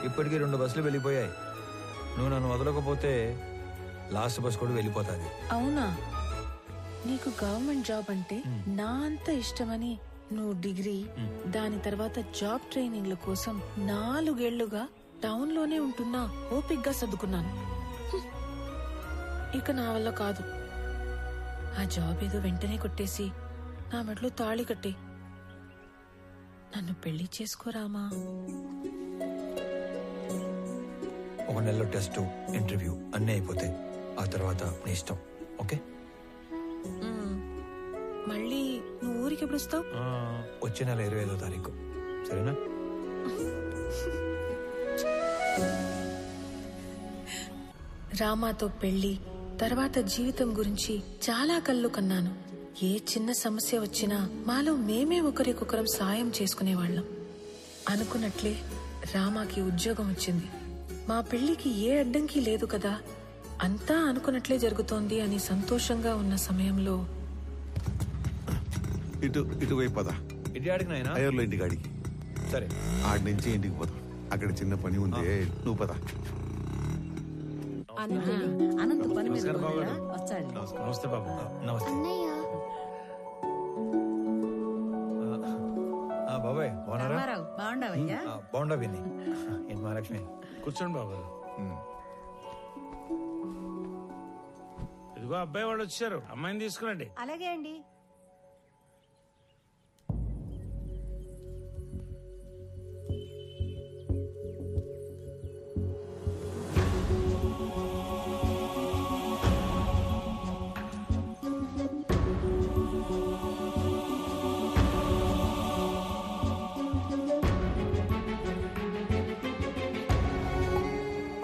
ఇప్పటికీ 2 బస్సులు వెళ్ళిపోయాయి. నువ్వు నన్ను వదలకపోతే లాస్ట్ బస్ కూడా వెళ్ళిపోతుంది. అవునా? నీకు గవర్నమెంట్ జాబ్ అంటే నా అంత ఇష్టమని నువ్వు డిగ్రీ, దాని తర్వాత జాబ్ ట్రైనింగ్ల కోసం 4 ఏళ్లుగా టౌన్ లోనే ఉంటున్నా ఓపిగ్గా సర్దుకున్నాను. ఇక నా వల్ల కాదు. ఆ జాబ్ ఏదో వెంటనే కొట్టేసి నా మెడలో తాళి కట్టి నన్ను పెళ్లి చేసుకోరామా? 1 నెలలో టెస్ట్, ఇంటర్వ్యూ అన్నీ అయిపోతాయి. ఆ తర్వాత నీ ఇష్టం. ఓకే? మళ్ళీ నువ్వు ఊరికి ఎప్పుడు వస్తావు? వచ్చే నెల 25వ తారీఖు. సరేనా? రామాతో పెళ్లి తర్వాత జీవితం గురించి చాలా కళ్ళు కన్నాను. ఏ చిన్న సమస్య వచ్చినా మాలో మేమే ఒకరికొకరం సాయం చేసుకునేవాళ్లం. అనుకున్నట్లే రామాకి ఉద్యోగం వచ్చింది. మా పెళ్లికి ఏ అడ్డంకి లేదు కదా, అంతా అనుకున్నట్లే జరుగుతోంది అని సంతోషంగా ఉన్న సమయంలో ఇటువైపు పద. ఇటు ఆడికి నాయనా? అయ్యర్లో ఇంటికి ఆడికి. సరే, ఆడి నుంచి ఇంటికి పోదాం. అక్కడ చిన్న పని ఉంది, నువ్వు పద. అనంత పని మీద వచ్చాడు. నమస్తే బాబు. నమస్తే బాబాయ్. బాగున్నారా? బాగుండవయ్యా? బాగుండా విని. ఏంటి మహాలక్ష్మి? కూర్చోండి బాబు. ఇదిగో అబ్బాయి వాళ్ళు వచ్చారు, అమ్మాయిని తీసుకురండి. అలాగే అండి.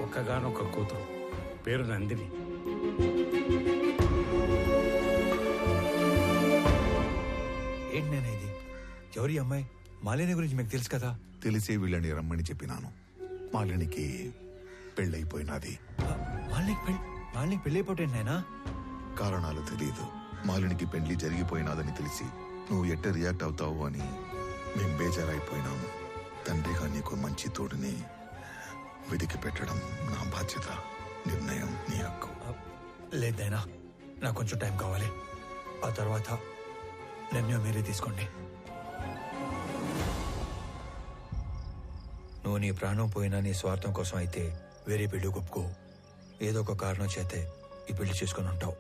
ఒక్కగానొక్క కూతురు, పేరు నందిని. ఏంటి నేను ఇది? ఎవరి అమ్మాయి? మాలిని గురించి మీకు తెలుసు కదా? తెలిసే వీళ్ళని రమ్మని చెప్పినాను. మాలినికి పెళ్ళైపోయినది. మాలినికి పెళ్ళైపోయింది నాయనా? కారణాలు తెలియదు. మాలినికి పెళ్లి జరిగిపోయినాదని తెలిసి నువ్వు ఎట్ట రియాక్ట్ అవుతావు అని మేం బేజారైపోయినాము. తండ్రిగా నీకు మంచి తోడుని వెతికి పెట్టడం నా బాధ్యత. నిర్ణయం నీ హక్కు. లేదైనా నాకు కొంచెం టైం కావాలి. ఆ తర్వాత నిర్ణయం మీరే తీసుకోండి. నువ్వు నీ ప్రాణం పోయినా నీ స్వార్థం కోసం అయితే వేరే పెళ్లి ఒప్పుకో. ఏదో ఒక కారణం చేతే ఈ పెళ్లి చేసుకుని ఉంటావు.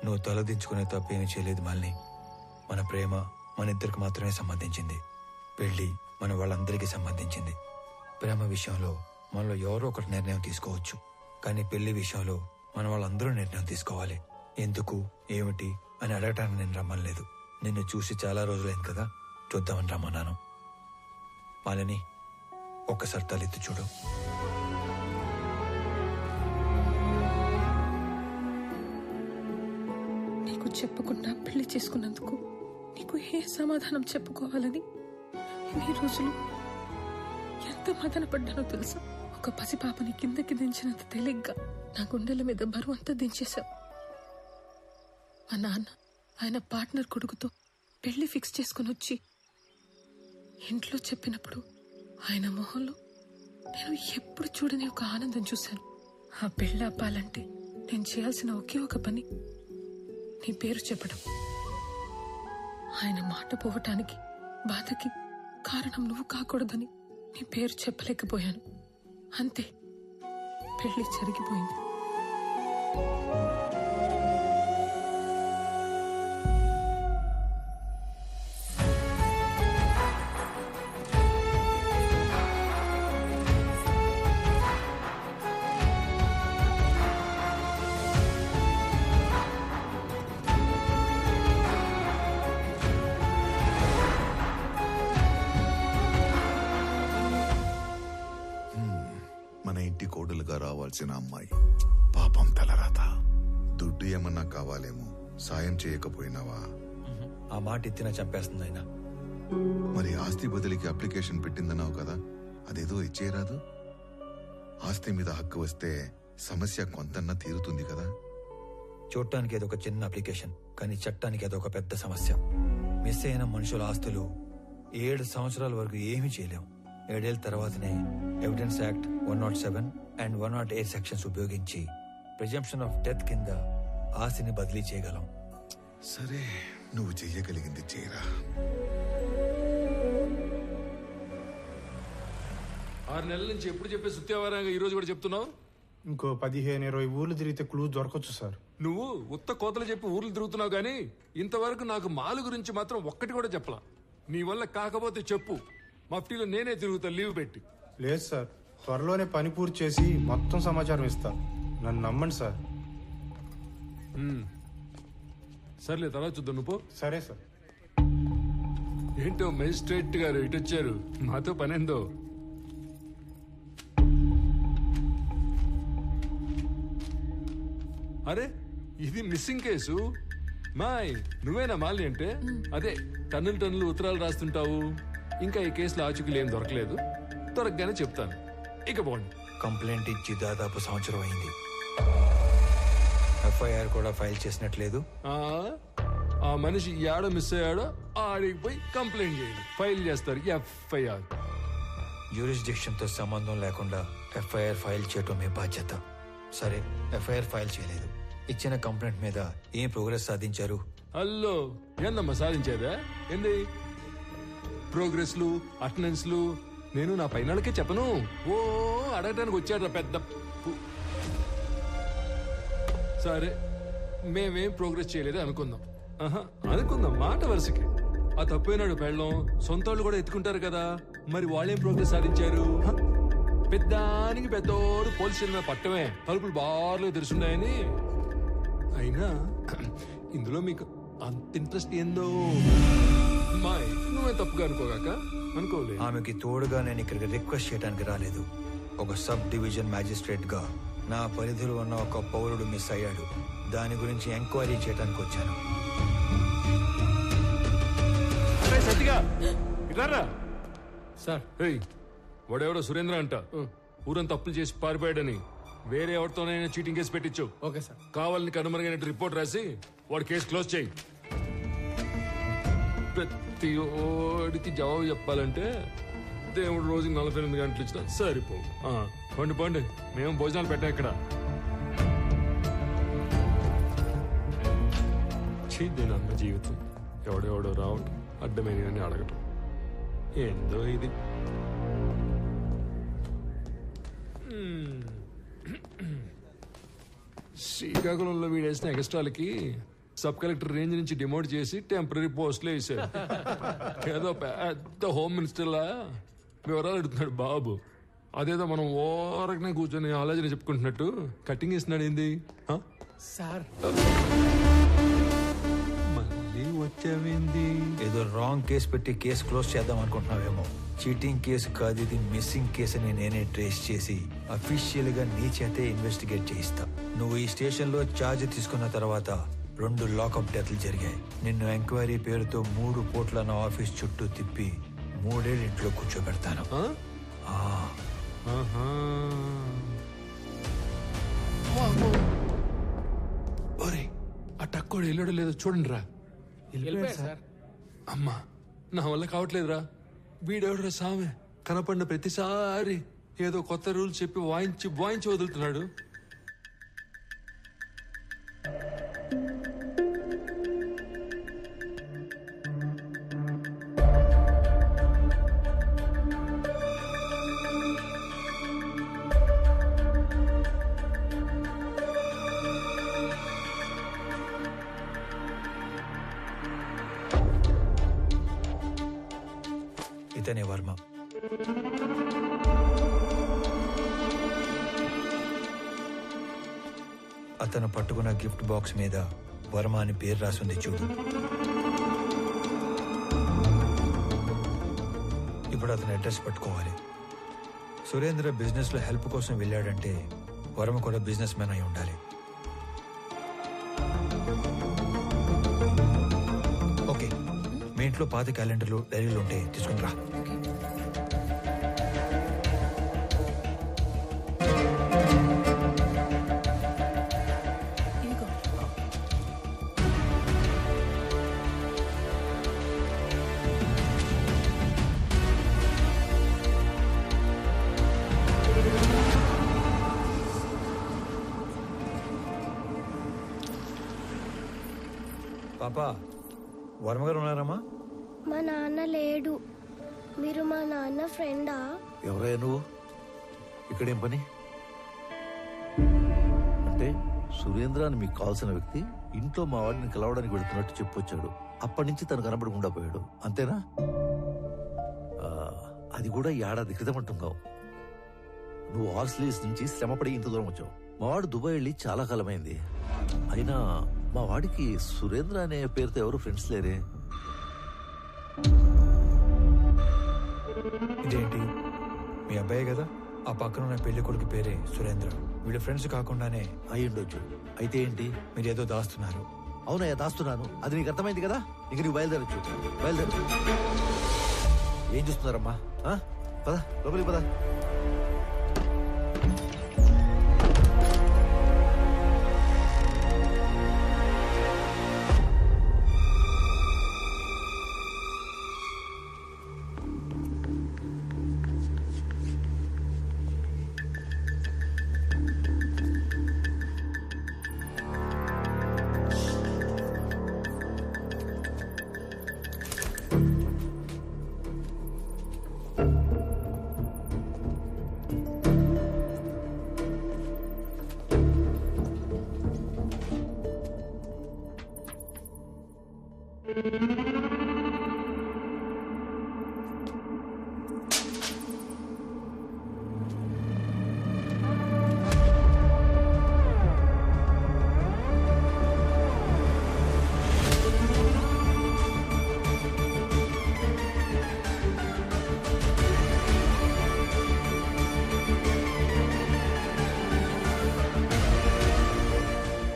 నువ్వు తలదించుకునే తప్పేమీ చేయలేదు మాలిని. మన ప్రేమ మన ఇద్దరికి మాత్రమే సంబంధించింది. పెళ్లి మన వాళ్ళందరికీ సంబంధించింది. ప్రేమ విషయంలో మనలో ఎవరో ఒకటి నిర్ణయం తీసుకోవచ్చు, కానీ పెళ్లి విషయంలో మన వాళ్ళందరూ నిర్ణయం తీసుకోవాలి. ఎందుకు, ఏమిటి అని అడగటానికి నేను రమ్మలేదు. నిన్ను చూసి చాలా రోజులైంది కదా, చూద్దామని రమ్మన్నాను. మాలిని, ఒక్కసారి తలెత్తి చూడు. నీకు చెప్పకుండా పెళ్లి చేసుకున్నందుకు నీకు ఏ సమాధానం చెప్పుకోవాలని ఇన్ని రోజులు ఎంత మదన పడ్డానో తెలుసా? ఒక పసిపాపని కిందకి దించినంత తేలిగ్గా నా గుండెల మీద బరువు అంతా దించేశావు. మా నాన్న ఆయన పార్ట్నర్ కొడుకుతో పెళ్లి ఫిక్స్ చేసుకుని వచ్చి ఇంట్లో చెప్పినప్పుడు ఆయన మొహంలో నేను ఎప్పుడు చూడని ఒక ఆనందం చూశాను. ఆ పెళ్లి అప్పాలంటే నేను చేయాల్సిన ఒకే ఒక పని నీ పేరు చెప్పడం. ఆయన మాట పోవటానికి, బాధకి కారణం నువ్వు కాకూడదని నీ పేరు చెప్పలేకపోయాను. అంతే, పెళ్లి జరిగిపోయింది. కోడలుగా రావాల్సిన అమ్మాయి పాపం తలరాత. దుడ్డు ఏమన్నా కావాలేమో, సాయం చేయకపోయినావా? ఆ మాట ఎత్తినా చంపేస్తుంది ఆయన. మరి ఆస్తి బదిలీకి అప్లికేషన్ పెట్టిందన్నావు కదా, అదేదో ఇచ్చేయరాదు? ఆస్తి మీద హక్కు వస్తే సమస్య కొంతన్నా తీరుతుంది కదా. చూడటానికి ఏదో ఒక చిన్న అప్లికేషన్, కానీ చట్టానికి ఏదో ఒక పెద్ద సమస్య. మిస్ అయిన మనుషుల ఆస్తులు 7 సంవత్సరాల వరకు ఏమీ చేయలేం. 7 ఏళ్ల తర్వాతనే ఎవిడెన్స్ యాక్ట్ 107 అండ్ 108 సెక్షన్స్ ఉపయోగించి ప్రిజంప్షన్ ఆఫ్ డెత్ కింద ఆస్తిని బదిలీ చేయగలం. సరే, నువ్వు చెయ్యగలిగింది చేయరా. 6 నెలల నుంచి ఎప్పుడు చెప్పే సుత్యావారంగా ఈ రోజు కూడా చెప్తున్నావు. ఇంకో 15-20 ఊర్లు తిరిగితే క్లూ దొరకచ్చు సార్. నువ్వు ఉత్త కోతలు చెప్పి ఊర్లు తిరుగుతున్నావు గానీ ఇంతవరకు నాకు మాలు గురించి మాత్రం ఒక్కటి కూడా చెప్పలా. నీ వల్ల కాకపోతే చెప్పు, మఫ్టీలో నేనే తిరుగుతా లీవ్ పెట్టి. లేదు సార్, త్వరలోనే పని పూర్తి చేసి మొత్తం సమాచారం ఇస్తా. నన్ను నమ్మండి సార్. సర్లే, తర్వాత చూద్దాం. నువ్వు పో. సరే సార్. ఏంటో మెజిస్ట్రేట్ గారు ఇటు వచ్చారు, మాతో పనేందో. అరే, ఇది మిస్సింగ్ కేసు. మాయ్, నువ్వేనా మాలిని అంటే? అదే టన్నులు ఉత్తరాలు రాస్తుంటావు. ఇంకా ఈ కేసులో ఆచూకీలు ఏం దొరకలేదు, దొరకగానే చెప్తాను. ఇక పోండి. కంప్లైంట్ ఇచ్చి దాదాపు సంవత్సరం అయింది. ఎఫ్ఐఆర్ కూడా ఫైల్ చేసినట్లేదు. ఆ మనిషి ఏడో మిస్ అయ్యాడో ఆడికి పోయి కంప్లైంట్ చేయండి, ఫైల్ చేస్తారు ఎఫ్ఐఆర్. జ్యూరిస్డిక్షన్ తో సంబంధం లేకుండా ఎఫ్ఐఆర్ ఫైల్ చేయటం మీ బాధ్యత. సరే, ఎఫ్ఐఆర్ ఫైల్ చేయలేదు. ఇచ్చిన కంప్లైంట్ మీద ఏం ప్రోగ్రెస్ సాధించారు? అల్లో ఏందమ్మా సాధించేదా? ఏంది ప్రోగ్రెస్లు, అటెండెన్స్లు నేను నా పైనకే చెప్పను. ఓ అడగటానికి వచ్చాడు పెద్ద. సరే, మేమేం ప్రోగ్రెస్ చేయలేదు అనుకుందాం. అనుకుందాం మాట వరుసకి. ఆ తప్పైనాడు పెళ్ళం, సొంత వాళ్ళు కూడా ఎత్తుకుంటారు కదా, మరి వాళ్ళేం ప్రోగ్రెస్ సాధించారు? పెద్దానికి పెద్దోడు పోలీస్ స్టేషన్ పట్టమే, తలుపులు బార్లు తెరుచున్నాయని. అయినా ఇందులో మీకు అంత ఇంట్రెస్ట్ ఏందో? మాయ్, నువ్వే తప్పుగా అనుకోగాక. అనుకోలే. ఆమెకి తోడుగా నేను ఇక్కడికి రిక్వెస్ట్ చేయడానికి రాలేదు. ఒక సబ్ డివిజన్ మ్యాజిస్ట్రేట్ గా నా పరిధిలో ఉన్న ఒక పౌరుడు మిస్ అయ్యాడు, దాని గురించి ఎంక్వైరీ చేయడానికి వచ్చాను. సార్, వాడెవడో సురేంద్ర అంట, ఊరంతా అప్పులు చేసి పారిపోయాడని వేరే ఎవరితోనైనా చీటింగ్ కేసు పెట్టించు. Okay sir. కావాలని కనుమరుగైనట్టు రిపోర్ట్ రాసి వాడి కేసు క్లోజ్ చేయి. ప్రతి ఓడికి జవాబు చెప్పాలంటే దేవుడు రోజుకి 48 గంటలు ఇచ్చినా సరిపో. పండి పండి, మేము భోజనాలు పెట్టాం ఇక్కడ. దీనమ్మ జీవితం, ఎవడెవడో రావటం, అడ్డమైనవన్నీ అడగటం, ఏందో ఇది. శ్రీకాకుళంలో వీడేసిన ఎక్స్ట్రాలకి సబ్ కలెక్టర్ రేంజ్ నుంచి డిమోట్ చేసి టెంపరీ పోస్టులు వేసారు. ఏదో పెద్ద హోమ్ మినిస్టర్లా వివరాలు అడుగుతున్నాడు బాబు. అదేదో మనం ఓరకనే కూర్చొని ఆలోచన చెప్పుకుంటున్నట్టు కటింగ్ ఇస్తున్నాడు. ఏంది సార్? మళ్ళీ వచ్చావేంది? ఏదో రాంగ్ కేసు పెట్టి కేసు క్లోజ్ చేద్దాం అనుకుంటున్నావేమో. చీటింగ్ కేసు కాదు ఇది, మిస్సింగ్ కేసు అని నేనే ట్రేస్ చేసి అఫీషియల్ గా నీ చేతే ఇన్వెస్టిగేట్ చేయిస్తా. నువ్వు ఈ స్టేషన్ లో ఛార్జ్ తీసుకున్న తర్వాత 2 లాకప్ డెత్లు జరిగాయి. నిన్ను ఎంక్వైరీ పేరుతో 3 పూట్ల నా ఆఫీస్ చుట్టూ తిప్పి 3 ఏళ్ళు ఇంట్లో కూర్చోబెడతాను. ఆ టక్కోడు వెళ్ళాడో లేదో చూడండి రా. సార్. అమ్మా, నా వల్ల కావట్లేదురా. వీడెవడరా సామె, కనపడిన ప్రతిసారి ఏదో కొత్త రూల్ చెప్పి వాయించి వదులుతున్నాడు. ఇతనే వర్మ. అతను పట్టుకున్న గిఫ్ట్ బాక్స్ మీద వర్మ అని పేరు రాసింది చూడు. ఇప్పుడు అతను అడ్రస్ పట్టుకోవాలి. సురేంద్ర బిజినెస్ లో హెల్ప్ కోసం వెళ్ళాడంటే వర్మ కూడా బిజినెస్ మ్యాన్ అయి ఉండాలి. ఓకే, మీ ఇంట్లో పాత క్యాలెండర్లు, డైరీలు ఉంటే తీసుకుని రా. పాపా వర్మ గారు ఉన్నారమ్మా? మా నాన్న లేడు. మీరు మా నాన్న ఫ్రెండా? ఎవరయ్యా నువ్వు? ఇక్కడేం పని? అంటే సురేంద్ర అని మీకు కావాల్సిన వ్యక్తి ఇంట్లో మా వాడిని కలవడానికి వెళుతున్నట్టు చెప్పొచ్చాడు. అప్పటి నుంచి తను కనబడకుండా పోయాడు, అంతేనా? అది కూడా ఏడాది క్రితం అంటున్నావు. నువ్వు ఆర్స్లీస్ నుంచి శ్రమపడి ఇంత దూరం వచ్చావు. మా వాడు దుబాయ్ వెళ్ళి చాలా కాలమైంది. అయినా మా వాడికి సురేంద్ర అనే పేరుతో ఎవరు ఫ్రెండ్స్ లేరే. ఇదేంటి మీ అబ్బాయి కదా? ఆ పక్కన ఉన్న పెళ్లి కొడుకు పేరే సురేంద్ర. వీళ్ళ ఫ్రెండ్స్ కాకుండానే అయ్యుండొచ్చు. అయితే ఏంటి? మీరేదో దాస్తున్నారు. అవునయ్యా, దాస్తున్నాను. అది నీకు అర్థమైంది కదా. ఇంక నీకు బయలుదేరచ్చు. బయలుదేరు. ఏం చూస్తున్నారమ్మా? పద లోపలికి పద.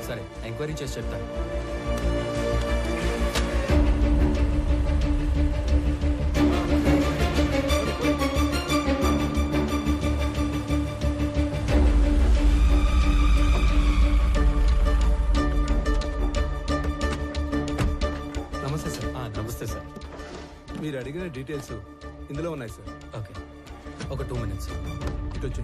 సరే, ఎంక్వైరీ చేసి చెప్తాను. నమస్తే సార్. నమస్తే సార్. మీరు అడిగిన డీటెయిల్స్ ఇందులో ఉన్నాయి సార్. ఓకే, ఒక 2 minutes. ఇటు వచ్చి.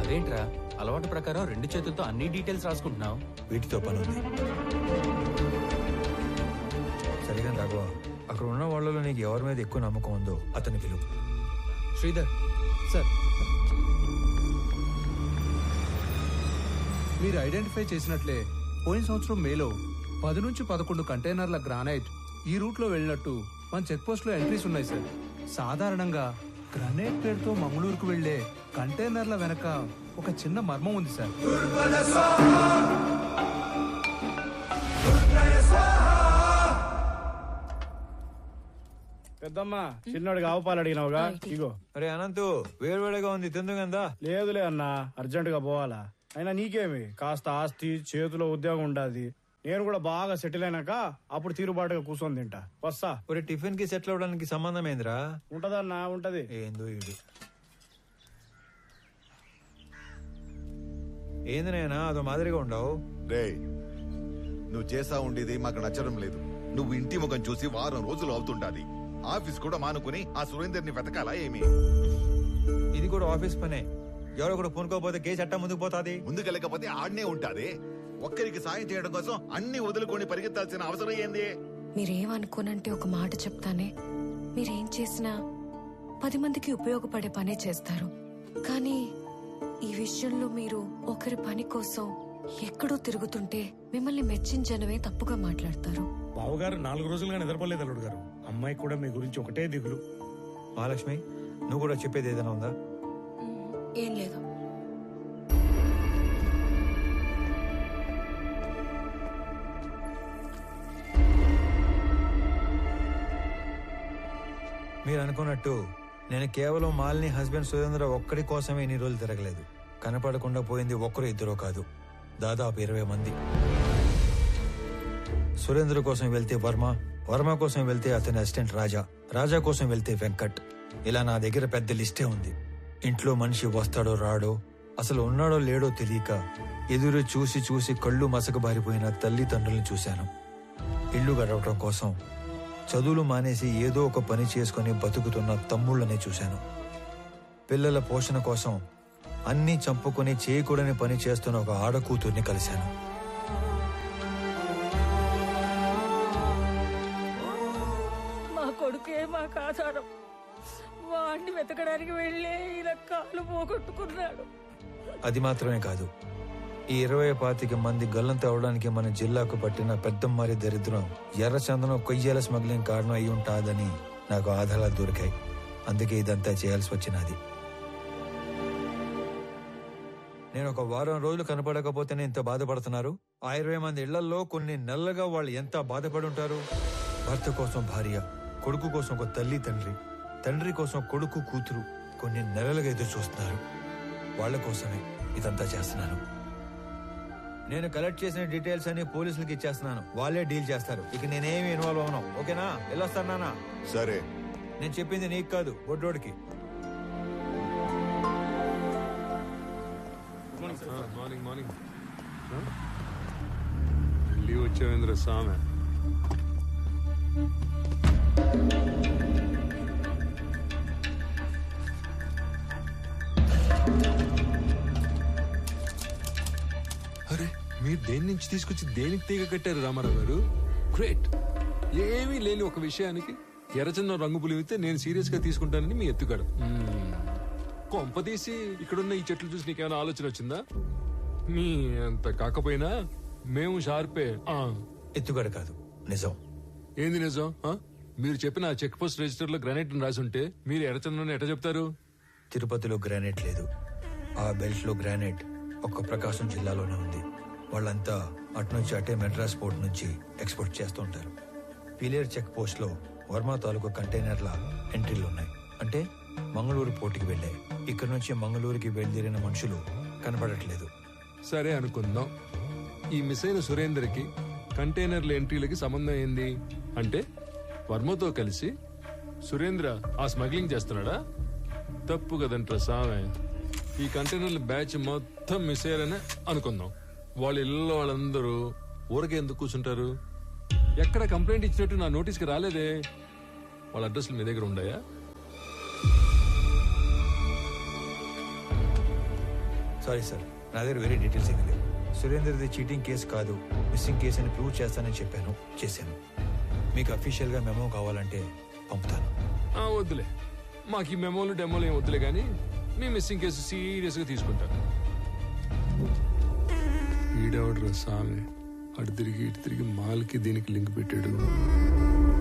అదేంట్రా, అలవాటు ప్రకారం 2 చేతులతో అన్ని డీటెయిల్స్ రాసుకుంటున్నావు? వీటితో పని ఉంది. సరిగా రాఘవ, అక్కడ ఉన్న వాళ్ళలో నీకు ఎవరి మీద ఎక్కువ నమ్మకం ఉందో అతని పిలువు. శ్రీధర్ సార్, మీరు ఐడెంటిఫై చేసినట్లే పోయిన సంవత్సరం మేలో 10 నుంచి 11 కంటైనర్ల గ్రానైట్ ఈ రూట్లో వెళ్ళినట్టు మన చెక్ పోస్ట్ లో ఎంట్రీస్ ఉన్నాయి సార్. సాధారణంగా గ్రానైట్ పేరుతో మంగళూరుకు వెళ్లే కంటైనర్ల వెనక ఒక చిన్న మర్మం ఉంది సార్. పెద్దమ్మా, చిన్నోడికి ఆవు పాలు అడిగినావుగా, ఇగో. అరే అనంతు, వేడివేడిగా ఉంది, తిందుగందా? లేదులే అన్నా, అర్జెంట్ గా పోవాలా. అయినా నీకేమి, కాస్త ఆస్తి చేతిలో ఉద్యోగం ఉండాది. నేను కూడా బాగా సెటిల్ అయినాక అప్పుడు తీరుబాటుగా కూర్చొని తింటా. వస్తా. ఒరే, టిఫిన్ కి సెటిల్ అవడానికి సంబంధం ఏందిరా? ఉంటదన్నా, ఉంటది. ఏందో ఇది. ఏంది నాయనా అదో మాదిరిగా ఉండవు? రే, నువ్వు చేసా ఉండేది మాకు నచ్చడం లేదు. నువ్వు ఇంటి ముఖం చూసి వారం రోజులు అవుతుండాది. ఆఫీస్ కూడా మానుకుని ఆ సురేందర్ని వెతకాలా ఏమి? ఇది కూడా ఆఫీస్ పనే. ఎవరో కూడా పూనుకోపోతే కేసు అట్టా ముందుకు పోతాది. ముందుకెళ్ళకపోతే ఆడనే ఉంటాది. ఒక్కరికి సాయం చేయడం కోసం అన్ని వదులుకొని పరిగెత్తాల్సిన అవసరం ఏంది? మీరేమనుకోనంటే ఒక మాట చెప్తానే. మీరేం చేసినా 10 మందికి ఉపయోగపడే పనే చేస్తారు. కానీ ఈ విషయంలో మీరు ఒకరి పని కోసం ఎక్కడో తిరుగుతుంటే మిమ్మల్ని మెచ్చించనమే తప్పుగా మాట్లాడతారు. బావగారు 4 రోజులుగా నిద్రపోలేదు అల్లుడు గారు. అమ్మాయి కూడా మీ గురించి ఒకటే దిగులు. మహాలక్ష్మి, నువ్వు కూడా చెప్పేది ఏదైనా ఉందా? ఏం లేదు. మీరు అనుకున్నట్టు నేను కేవలం మాలిని హస్బెండ్ సురేంద్ర ఒక్కడి కోసమే ఇన్ని రోజులు తిరగలేదు. కనపడకుండా పోయింది ఒక్కరు ఇద్దరో కాదు, దాదాపు 20 మంది. సురేంద్ర కోసం వెళ్తే వర్మ, వర్మ కోసం వెళ్తే అతని అసిస్టెంట్ రాజా, రాజా కోసం వెళ్తే వెంకట్. ఇలా నా దగ్గర పెద్ద లిస్టే ఉంది. ఇంట్లో మనిషి వస్తాడో రాడో, అసలు ఉన్నాడో లేడో తెలియక ఎదురు చూసి చూసి కళ్ళు మసకబారిపోయిన తల్లిదండ్రులను చూశాను. ఇల్లు గడవటం కోసం చదువులు మానేసి ఏదో ఒక పని చేసుకుని బతుకుతున్న తమ్ముళ్ళనే చూశాను. పిల్లల పోషణ కోసం అన్నీ చంపుకొని చేయకూడని పని చేస్తున్న ఒక ఆడకూతుర్ని కలిశాను. మా కొడుకే మాకు ఆధారం. వాడిని వెతకడానికి వెళ్ళే ఇలా కాలు పోగొట్టుకున్నాడు. అది మాత్రమే కాదు, ఈ 20-25 మంది గల్లంత అవడానికి మన జిల్లాకు పట్టిన పెద్దమ్మారి దరిద్రం ఎర్రచందనం కొయ్యేల స్మగ్లింగ్ కారణం అయి ఉంటాదని నాకు ఆధారాలు దొరికాయి. అందుకే ఇదంతా చేయాల్సి వచ్చినది. నేను ఒక వారం రోజులు కనపడకపోతేనే ఇంత బాధపడుతున్నారు. ఆ 20 మంది ఇళ్లలో కొన్ని నెలలుగా వాళ్ళు ఎంత బాధపడి ఉంటారు. భర్త కోసం భార్య, కొడుకు కోసం ఒక తల్లి తండ్రి, తండ్రి కోసం కొడుకు కూతురు కొన్ని నెలలుగా ఎదురు చూస్తున్నారు. వాళ్ళ కోసమే ఇదంతా చేస్తున్నాను. నేను కలెక్ట్ చేసిన డీటెయిల్స్ అన్ని పోలీసులకి ఇచ్చేస్తున్నాను. వాళ్ళే డీల్ చేస్తారు. ఇక నేనేమి ఇన్వాల్వ్ అవను. ఓకేనా? వెళ్ళొస్తాను నాన్న. సరే. నేను చెప్పింది నీకు కాదు, బొడ్డోడికి. మార్నింగ్ మార్నింగ్ లీవ్ వచ్చేవేంద్ర సామె. అరే, మీరు దేని నుంచి తీసుకొచ్చి దేనికి తీగ కట్టారు రామారావు గారు? గ్రేట్. ఏమీ లేని ఒక విషయానికి ఎర్రచందనం రంగు పులివితే నేను సీరియస్ గా తీసుకుంటానని మీ ఎత్తుగాడు. కొంపదీసి ఇక్కడున్న ఈ చెట్లు చూసి నీకేమైనా ఆలోచన వచ్చిందా? మీ అంత కాకపోయినా మేము షార్పే. ఎత్తుగడ కాదు, నిజం. ఏంది నిజం? మీరు చెప్పిన ఆ చెక్ పోస్ట్ రిజిస్టర్ లో గ్రానైట్ రాసి ఉంటే మీరు ఎర్రచందనం ఎట్లా చెప్తారు? తిరుపతిలో గ్రానైట్ లేదు. ఆ బెల్ట్ లో గ్రానైట్ ఒక్క ప్రకాశం జిల్లాలోనే ఉంది. వాళ్ళంతా అటునుంచి అటే మెడ్రాస్ పోర్ట్ నుంచి ఎక్స్పోర్ట్ చేస్తూ ఉంటారు. పిలేర్ చెక్ పోస్ట్ లో వర్మ తాలూకు కంటైనర్ల ఎంట్రీలు ఉన్నాయి. అంటే మంగళూరు పోర్టుకి వెళ్ళాయి. ఇక్కడ నుంచి మంగళూరుకి బయలుదేరిన మనుషులు కనపడట్లేదు. సరే అనుకుందాం. ఈ మిస్ అయిన సురేందర్కి కంటైనర్ల ఎంట్రీలకి సంబంధం ఏంది? అంటే వర్మతో కలిసి సురేంద్ర ఆ స్మగ్లింగ్ చేస్తున్నాడా? తప్పు కదంట్రా సామె. ఈ కంటైనర్ల బ్యాచ్ మొత్తం మిస్ అయ్యారని అనుకుందాం. వాళ్ళ ఇళ్ళలో వాళ్ళందరూ ఊరకే ఎందుకు కూర్చుంటారు? ఎక్కడ కంప్లైంట్ ఇచ్చినట్టు నా నోటీస్కి రాలేదే. వాళ్ళ అడ్రస్లు మీ దగ్గర ఉన్నాయా? సారీ సార్, నా దగ్గర వేరే డీటెయిల్స్ ఏమీ లేవు. సురేందర్ది చీటింగ్ కేసు కాదు, మిస్సింగ్ కేసు అని ప్రూవ్ చేస్తానని చెప్పాను, చేశాను. మీకు అఫీషియల్ గా మెమో కావాలంటే పంపుతాను. వద్దులే, మాకు ఈ మెమోలు డెమోలు ఏం వద్దులే, కానీ మీ మిస్సింగ్ కేసు సీరియస్ గా తీసుకుంటాను. ఈడెవడ్రా సామి, అటు తిరిగి ఇటు తిరిగి మాల్కి దీనికి లింక్ పెట్టాడు.